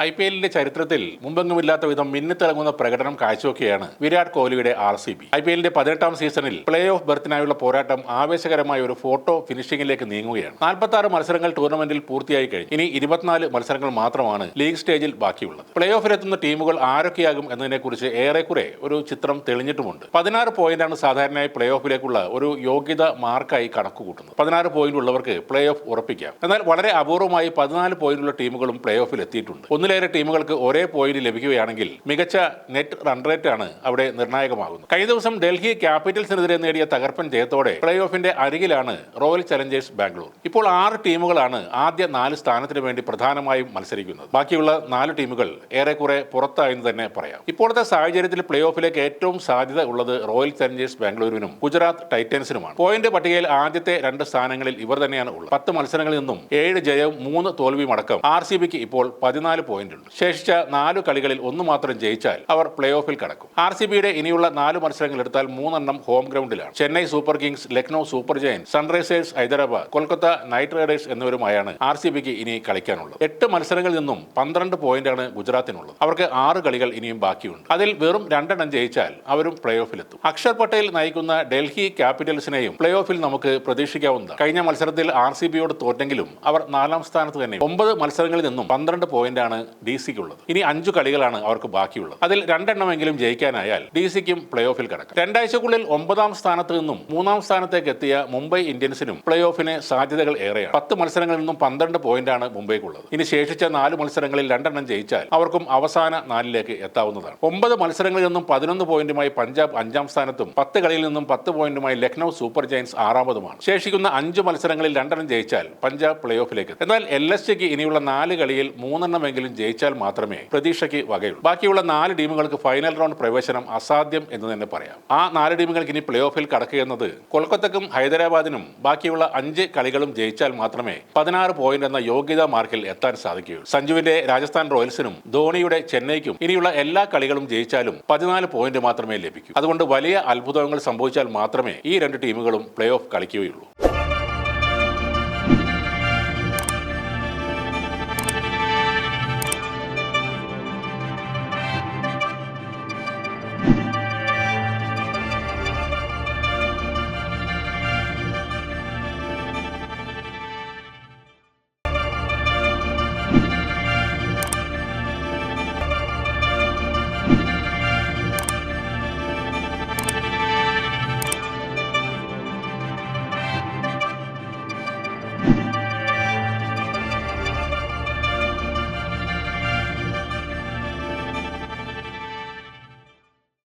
IPL ചരിത്രത്തിൽ മുമ്പെങ്ങുമില്ലാത്ത വിധം മിന്നിത്തിളങ്ങുന്ന പ്രകടനം കാഴ്ചവെക്കുകയാണ് വിരാട് കോഹ്ലിയുടെ RCB. IPL 18ാം സീസണിൽ പ്ലേ ഓഫ് ബർത്തിനായുള്ള പോരാട്ടം ആവേശകരമായ ഒരു ഫോട്ടോ ഫിനിഷിംഗിലേക്ക് നീങ്ങുകയാണ്. 46 മത്സരങ്ങൾ ടൂർണമെന്റിൽ പൂർത്തിയായി കഴിഞ്ഞു. ഇനി 24 മത്സരങ്ങൾ മാത്രമാണ് ലീഗ് സ്റ്റേജിൽ ബാക്കിയുള്ളത്. പ്ലേ ഓഫിലെത്തുന്ന ടീമുകൾ ആരൊക്കെയാകും എന്നതിനെക്കുറിച്ച് ഏറെക്കുറെ ഒരു ചിത്രം തെളിഞ്ഞിട്ടുമുണ്ട്. 16 പോയിന്റാണ് സാധാരണയായി പ്ലേ ഓഫിലേക്കുള്ള ഒരു യോഗ്യത മാർക്കായി കണക്കുകൂട്ടുന്നത്. 16 പോയിന്റ് ഉള്ളവർക്ക് പ്ലേ ഓഫ് ഉറപ്പിക്കാം. എന്നാൽ വളരെ അപൂർവമായി 14 പോയിന്റുള്ള ടീമുകളും പ്ലേ ഓഫിൽ എത്തിയിട്ടുണ്ട്. ഒന്നിലേറെ ടീമുകൾക്ക് ഒരേ പോയിന്റ് ലഭിക്കുകയാണെങ്കിൽ മികച്ച നെറ്റ് റൺ റേറ്റ് ആണ് അവിടെ നിർണായകമാകുന്നത്. കഴിഞ്ഞ ദിവസം ഡൽഹി ക്യാപിറ്റൽസിനെതിരെ നേടിയ തകർപ്പൻ ജയത്തോടെ പ്ലേ ഓഫിന്റെ അരികിലാണ് റോയൽ ചലഞ്ചേഴ്സ് ബാംഗ്ലൂർ. ഇപ്പോൾ 6 ടീമുകളാണ് ആദ്യ 4 സ്ഥാനത്തിന് വേണ്ടി പ്രധാനമായും മത്സരിക്കുന്നത്. ബാക്കിയുള്ള 4 ടീമുകൾ ഏറെക്കുറെ പുറത്തായെന്ന് തന്നെ പറയാം. ഇപ്പോഴത്തെ സാഹചര്യത്തിൽ പ്ലേ ഓഫിലേക്ക് ഏറ്റവും സാധ്യത ഉള്ളത് റോയൽ ചലഞ്ചേഴ്സ് ബാംഗ്ലൂരിനും ഗുജറാത്ത് ടൈറ്റൻസിനുമാണ്. പോയിന്റ് പട്ടികയിൽ ആദ്യത്തെ 2 സ്ഥാനങ്ങളിൽ ഇവർ തന്നെയാണ് ഉള്ളത്. 10 മത്സരങ്ങളിൽ നിന്നും 7 ജയവും 3 തോൽവിയും അടക്കം RCBക്ക് ഇപ്പോൾ 14 പോയിന്റ് ഉണ്ട്. ശേഷിച്ച 4 കളികളിൽ 1 മാത്രം ജയിച്ചാൽ അവർ പ്ലേ ഓഫിൽ കടക്കും. RCBയുടെ ഇനിയുള്ള 4 മത്സരങ്ങൾ എടുത്താൽ 3 എണ്ണം ഹോം ഗ്രൗണ്ടിലാണ്. Chennai Super Kings, Lucknow Super Giant, Sunrisers Hyderabad, Kolkata Knight Riders എന്നിവരുമായാണ് RCBക്ക് ഇനി കളിക്കാനുള്ളത്. 8 മത്സരങ്ങളിൽ നിന്നും 12 പോയിന്റാണ് ഗുജറാത്തിനുള്ളത്. അവർക്ക് 6 കളികൾ ഇനിയും ബാക്കിയുണ്ട്. അതിൽ വെറും 2 എണ്ണം ജയിച്ചാൽ അവരും പ്ലേ ഓഫിലെത്തും. അക്ഷർ പട്ടേൽ നയിക്കുന്ന ഡൽഹി ക്യാപിറ്റൽസിനെയും പ്ലേ ഓഫിൽ നമുക്ക് പ്രതീക്ഷിക്കാവുന്നതാണ്. കഴിഞ്ഞ മത്സരത്തിൽ RCBയോട് തോറ്റെങ്കിലും അവർ 4ാം സ്ഥാനത്ത് തന്നെ. 9 മത്സരങ്ങളിൽ നിന്നും 12 പോയിന്റാണ് DCക്കുള്ളത്. ഇനി 5 കളികളാണ് അവർക്ക് ബാക്കിയുള്ളത്. അതിൽ 2 എണ്ണമെങ്കിലും ജയിക്കാനായാൽ DCക്കും പ്ലേ ഓഫിൽ കടക്കാം. 2 ആഴ്ചക്കുള്ളിൽ 9ാം സ്ഥാനത്ത് നിന്നും 3ാം സ്ഥാനത്തേക്ക് എത്തിയ മുംബൈ ഇന്ത്യൻസിനും പ്ലേ ഓഫിന് സാധ്യതകൾ ഏറെയാണ്. 10 മത്സരങ്ങളിൽ നിന്നും 12 പോയിന്റാണ് മുംബൈക്കുള്ളത്. ഇനി ശേഷിച്ച 4 മത്സരങ്ങളിൽ 2 എണ്ണം ജയിച്ചാൽ അവർക്കും അവസാന 4ലേക്ക് എത്താവുന്നതാണ്. 9 മത്സരങ്ങളിൽ നിന്നും 11 പോയിന്റുമായി പഞ്ചാബ് 5ാം സ്ഥാനത്തും 10 കളിയിൽ നിന്നും 10 പോയിന്റുമായി ലക്നൌ സൂപ്പർ ജയന്റ്സ് 6ാമതുമാണ്. ശേഷിക്കുന്ന 5 മത്സരങ്ങളിൽ 2 എണ്ണം ജയിച്ചാൽ പഞ്ചാബ് പ്ലേ ഓഫിലേക്ക്. എന്നാൽ LSGക്ക് ഇനിയുള്ള 4 കളിയിൽ 3 എണ്ണമെങ്കിലും ജയിച്ചാൽ മാത്രമേ പ്രതീക്ഷയ്ക്ക് വകയുള്ളൂ. ബാക്കിയുള്ള 4 ടീമുകൾക്ക് ഫൈനൽ റൗണ്ട് പ്രവേശനം അസാധ്യം എന്ന് തന്നെ പറയാം. ആ 4 ടീമുകൾക്ക് ഇനി പ്ലേ ഓഫിൽ കടക്കുകയെന്നത് കൊൽക്കത്തക്കും ഹൈദരാബാദിനും ബാക്കിയുള്ള 5 കളികളും ജയിച്ചാൽ മാത്രമേ 16 പോയിന്റ് എന്ന യോഗ്യതാ മാർക്കിൽ എത്താൻ സാധിക്കുകയുള്ളൂ. സഞ്ജുവിന്റെ രാജസ്ഥാൻ റോയൽസിനും ധോണിയുടെ ചെന്നൈക്കും ഇനിയുള്ള എല്ലാ കളികളും ജയിച്ചാലും 14 പോയിന്റ് മാത്രമേ ലഭിക്കൂ. അതുകൊണ്ട് വലിയ അത്ഭുതങ്ങൾ സംഭവിച്ചാൽ മാത്രമേ ഈ 2 ടീമുകളും പ്ലേ ഓഫ് കളിക്കുകയുള്ളൂ.